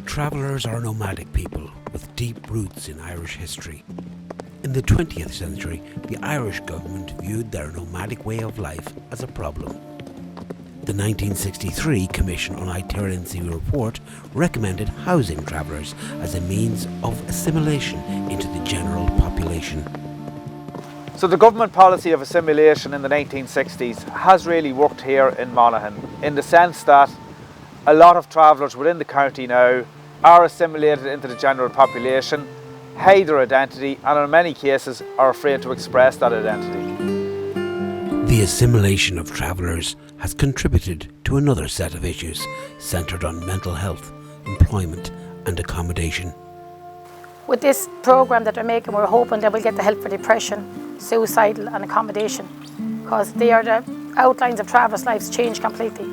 Travellers are nomadic people with deep roots in Irish history. In the 20th century, the Irish government viewed their nomadic way of life as a problem. The 1963 Commission on Itinerancy report recommended housing travellers as a means of assimilation into the general population. So the government policy of assimilation in the 1960s has really worked here in Monaghan, in the sense that a lot of travellers within the county now are assimilated into the general population, hide their identity, and in many cases are afraid to express that identity. The assimilation of travellers has contributed to another set of issues centred on mental health, employment and accommodation. With this programme that they're making, we're hoping that we'll get the help for depression, suicidal and accommodation, because they are the outlines of travellers' lives changed completely.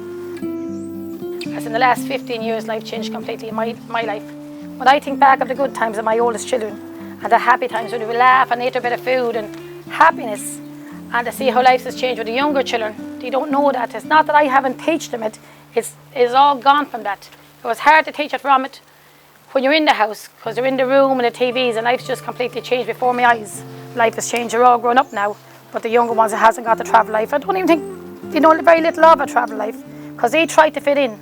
As in the last 15 years, life changed completely in my life. When I think back of the good times of my oldest children and the happy times when we would laugh and eat a bit of food and happiness, and to see how life has changed with the younger children, they don't know that. It's not that I haven't taught them it, it's all gone from that. It was hard to teach it from it when you're in the house, because they're in the room and the TVs, and life's just completely changed before my eyes. Life has changed, they're all grown up now, but the younger ones that hasn't got the travel life, I don't even think they know very little of a travel life, because they try to fit in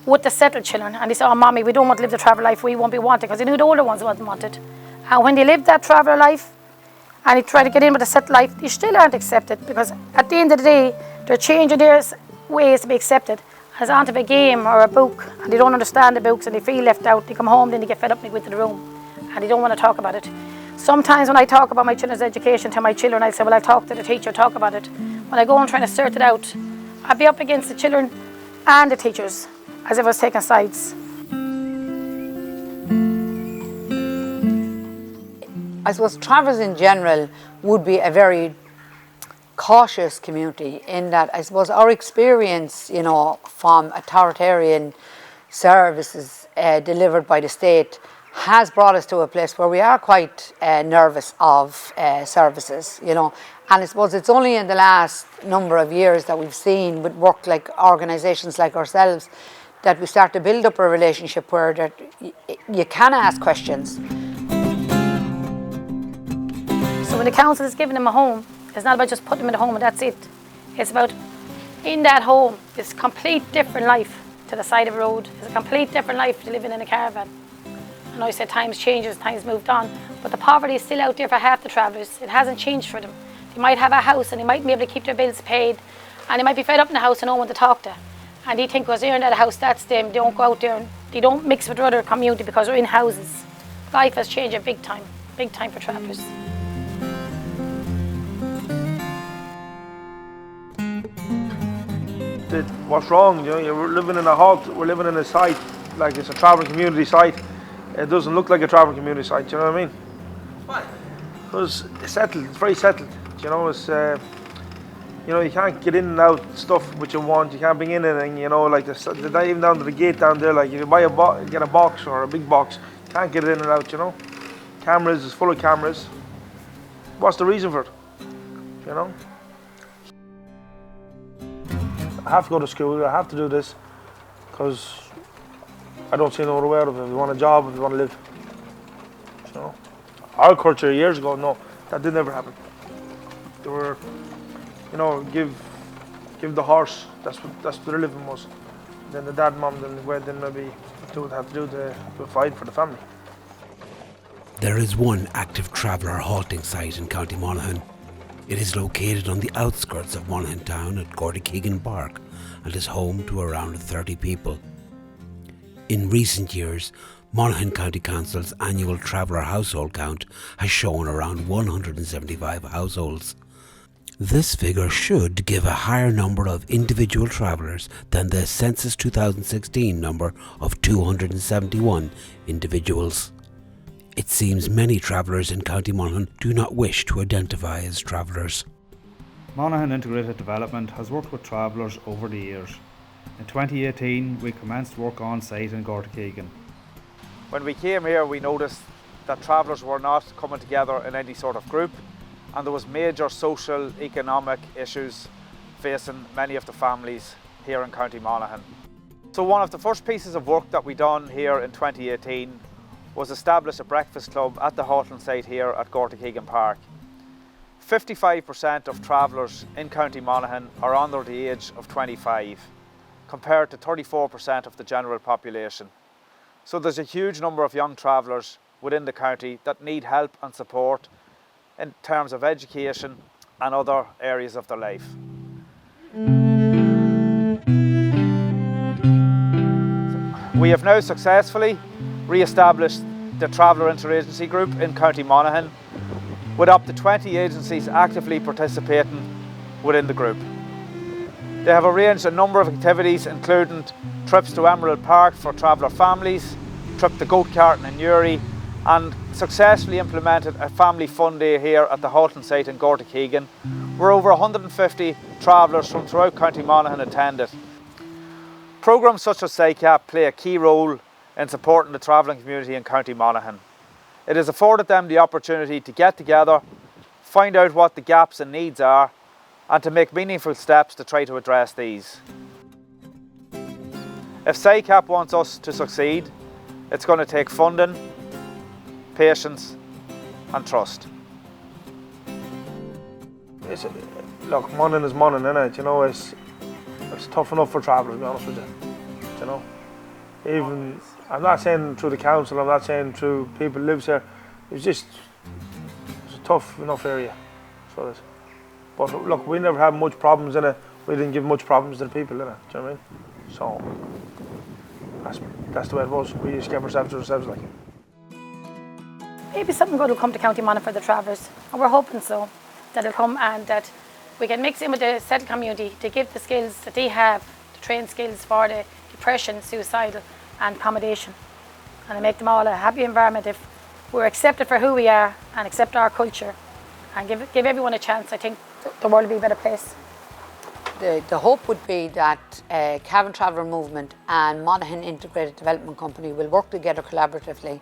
with the settled children, and they say, oh mommy, we don't want to live the travel life, we won't be wanted, because they knew the older ones wasn't wanted. And when they live that traveller life and they try to get in with the settled life, they still aren't accepted, because at the end of the day they're changing their ways to be accepted as onto a game or a book, and they don't understand the books and they feel left out. They come home, then they get fed up and they go into the room and they don't want to talk about it. Sometimes when I talk about my children's education to my children, I say, well, I'll talk to the teacher, talk about it. When I go and try to sort it out, I'll be up against the children and the teachers, as if I was taking sides. I suppose travellers in general would be a very cautious community, in that I suppose our experience, you know, from authoritarian services delivered by the state has brought us to a place where we are quite nervous of services, you know. And I suppose it's only in the last number of years that we've seen with work like organisations like ourselves that we start to build up a relationship where that you can ask questions. So when the council is giving them a home, it's not about just putting them in a home and that's it. It's about, in that home, it's a complete different life to the side of the road. It's a complete different life to living in a caravan. I know I said times changes, times moved on, but the poverty is still out there for half the travellers. It hasn't changed for them. They might have a house and they might be able to keep their bills paid, and they might be fed up in the house and no one to talk to. And they think, because they're in that house, that's them. They don't go out there and they don't mix with other community because they're in houses. Life has changed a big time for travellers. What's wrong? You know, you're living in a hut, we're living in a site, like it's a travel community site. It doesn't look like a travel community site, do you know what I mean? Why? Because it's settled, it's very settled. You know, it's you know, you can't get in and out stuff which you want, you can't bring in anything, you know, like even down to the gate down there, like if you buy get a box or a big box, you can't get it in and out, you know. Cameras, it's full of cameras. What's the reason for it? You know? I have to go to school, I have to do this, because I don't see no other way out of it. If you want a job, if you want to live. You know? Our culture years ago, no, that didn't ever happen. They were, you know, give the horse, that's what their living was. Then the dad and mum, then maybe do what they have to do to provide for the family. There is one active traveller halting site in County Monaghan. It is located on the outskirts of Monaghan town at Gordykeegan Park and is home to around 30 people. In recent years, Monaghan County Council's annual traveller household count has shown around 175 households. This figure should give a higher number of individual travellers than the Census 2016 number of 271 individuals. It seems many travellers in County Monaghan do not wish to identify as travellers. Monaghan Integrated Development has worked with travellers over the years. In 2018 we commenced work on site in Gordykeegan. When we came here, we noticed that travellers were not coming together in any sort of group, and there was major social, economic issues facing many of the families here in County Monaghan. So one of the first pieces of work that we done here in 2018 was establish a breakfast club at the halting site here at Gortykeegan Park. 55% of travellers in County Monaghan are under the age of 25, compared to 34% of the general population. So there's a huge number of young travellers within the county that need help and support in terms of education and other areas of their life. We have now successfully re-established the Traveller Interagency Group in County Monaghan, with up to 20 agencies actively participating within the group. They have arranged a number of activities, including trips to Emerald Park for traveller families, trip to goat carting in Newry, and successfully implemented a family fun day here at the halting site in Gortykeegan, where over 150 travellers from throughout County Monaghan attended. Programmes such as Sicap play a key role in supporting the travelling community in County Monaghan. It has afforded them the opportunity to get together, find out what the gaps and needs are, and to make meaningful steps to try to address these. If Sicap wants us to succeed, it's going to take funding, patience and trust. Look, Monaghan is Monaghan, innit? You know, it's tough enough for travellers, to be honest with you. You know, even I'm not saying through the council, I'm not saying through people who lives here. It's a tough enough area. So it is. But look, we never had much problems in it. We didn't give much problems to the people in it. Do you know what I mean? So that's the way it was. We just kept ourselves to ourselves, like. Maybe something good will come to County Monaghan for the travellers, and we're hoping so, that it'll come and that we can mix in with the settled community to give the skills that they have, the trained skills for the depression, suicidal and accommodation, and to make them all a happy environment. If we're accepted for who we are and accept our culture and give everyone a chance, I think the world will be a better place. The hope would be that Cavan Traveller Movement and Monaghan Integrated Development Company will work together collaboratively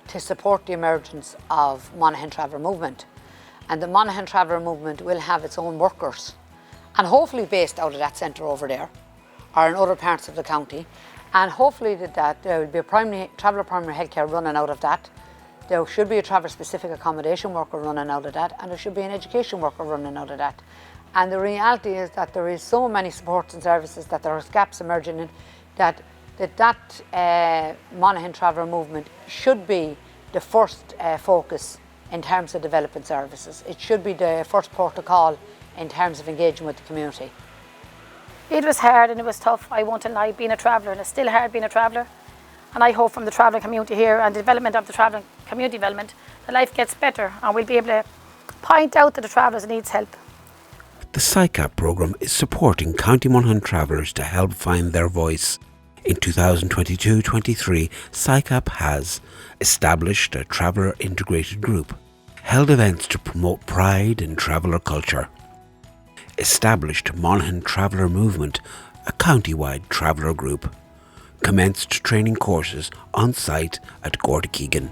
to support the emergence of Monaghan Traveller Movement. And the Monaghan Traveller Movement will have its own workers, and hopefully based out of that centre over there or in other parts of the county. And hopefully that there will be a traveller primary healthcare running out of that. There should be a traveller specific accommodation worker running out of that, and there should be an education worker running out of that. And the reality is that there is so many supports and services that there are gaps emerging in, that Monaghan Traveller Movement should be the first focus in terms of developing services. It should be the first protocol in terms of engaging with the community. It was hard and it was tough, I won't lie, being a traveller, and it's still hard being a traveller. And I hope from the travelling community here and the development of the travelling community development, that life gets better and we'll be able to point out to the travellers needs help. The Sicap programme is supporting County Monaghan travellers to help find their voice. In 2022-23, Sicap has established a traveller integrated group, held events to promote pride in traveller culture, established Monaghan Traveller Movement, a county-wide traveller group, commenced training courses on site at Gortykeegan.